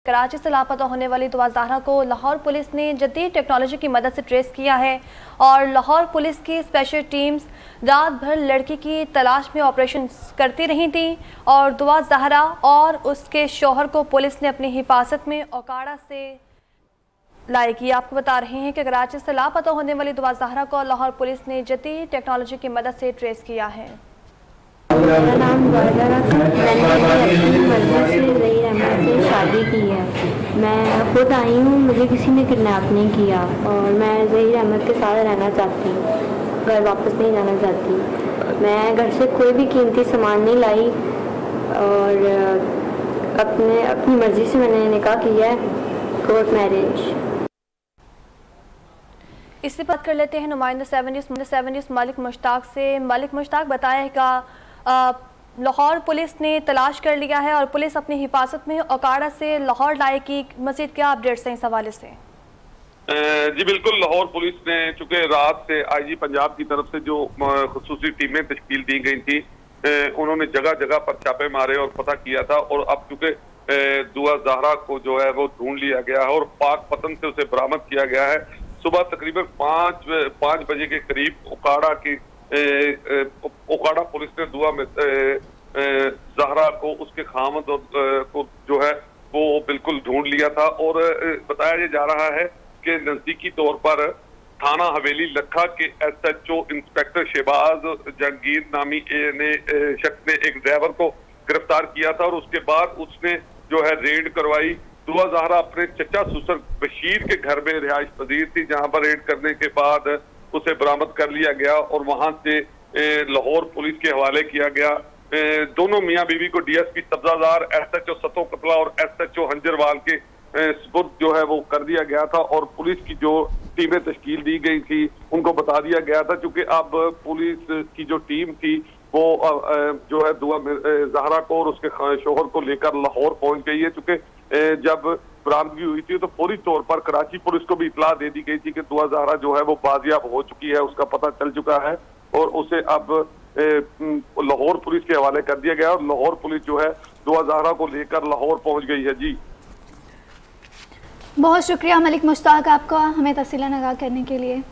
कराची से लापता होने वाली दुआ ज़हरा को लाहौर पुलिस ने जदीद टेक्नोलॉजी की मदद से ट्रेस किया है और लाहौर पुलिस की स्पेशल टीम्स रात भर लड़की की तलाश में ऑपरेशन करती रही थी और दुआ ज़हरा और उसके शौहर को पुलिस ने अपनी हिफाजत में ओकाड़ा से लाएगी। आपको बता रहे हैं कि कराची से लापता होने वाली दुआ ज़हरा को लाहौर पुलिस ने जदीद टेक्नोलॉजी की मदद से ट्रेस किया है। मेरा नाम ज़हरा था। मैंने अपनी मर्जी से ज़हीर अहमद से शादी की है। मैं खुद आई हूँ, मुझे किसी ने किडनैप नहीं किया और मैं ज़हीर अहमद के साथ रहना चाहती हूँ, घर वापस नहीं जाना चाहती। मैं घर से कोई भी कीमती सामान नहीं लाई और अपनी मर्ज़ी से मैंने निकाह किया है, कोर्ट मैरिज। इससे बात कर लेते हैं नुमाइंदा 7 न्यूज़ मलिक मुश्ताक से। मलिक मुश्ताक, बताएगा लाहौर पुलिस ने तलाश कर लिया है और पुलिस अपनी हिफाजत में ओकाड़ा से लाहौर लाएगी, मज़ीद क्या अपडेट्स हैं इस हवाले से? जी बिल्कुल, लाहौर पुलिस ने चूंकि रात से आईजी पंजाब की तरफ से जो खुसूसी टीमें तश्कील दी गई थी, उन्होंने जगह जगह पर छापे मारे और पता किया था और अब चूंकि दुआ ज़हरा को जो है वो ढूंढ लिया गया है और पाक पतन से उसे बरामद किया गया है। सुबह तकरीबन 5 बजे के करीब ओकाड़ा पुलिस ने दुआ में ज़हरा को उसके खामद को जो है वो बिल्कुल ढूंढ लिया था और बताया जा रहा है कि नजदीकी तौर पर थाना हवेली लखा के SHO इंस्पेक्टर शहबाज जहांगीर नामी शख्स ने एक ड्राइवर को गिरफ्तार किया था और उसके बाद उसने जो है रेड करवाई। दुआ ज़हरा अपने चचा ससुर बशीर के घर में रिहाइश पजीर थी, जहां पर रेड करने के बाद उसे बरामद कर लिया गया और वहां से लाहौर पुलिस के हवाले किया गया। दोनों मियां बीवी को DSP सब्जादार, SHO सतो कतला और SHO हंजरवाल के सुपुर्द जो है वो कर दिया गया था और पुलिस की जो टीमें तश्कील दी गई थी उनको बता दिया गया था, क्योंकि अब पुलिस की जो टीम थी वो जो है दुआ ज़हरा को और उसके शोहर को लेकर लाहौर पहुंच गई है। चूंकि जब बरामदगी हुई थी तो फौरी तौर पर कराची पुलिस को भी इतला दे दी गई थी कि दुआ ज़हरा जो है वो बाजियाब हो चुकी है, उसका पता चल चुका है और उसे अब लाहौर पुलिस के हवाले कर दिया गया और लाहौर पुलिस जो है दुआ ज़हरा को लेकर लाहौर पहुंच गई है। जी बहुत शुक्रिया मलिक मुश्ताक आपका हमें तफसीलान आगाह करने के लिए।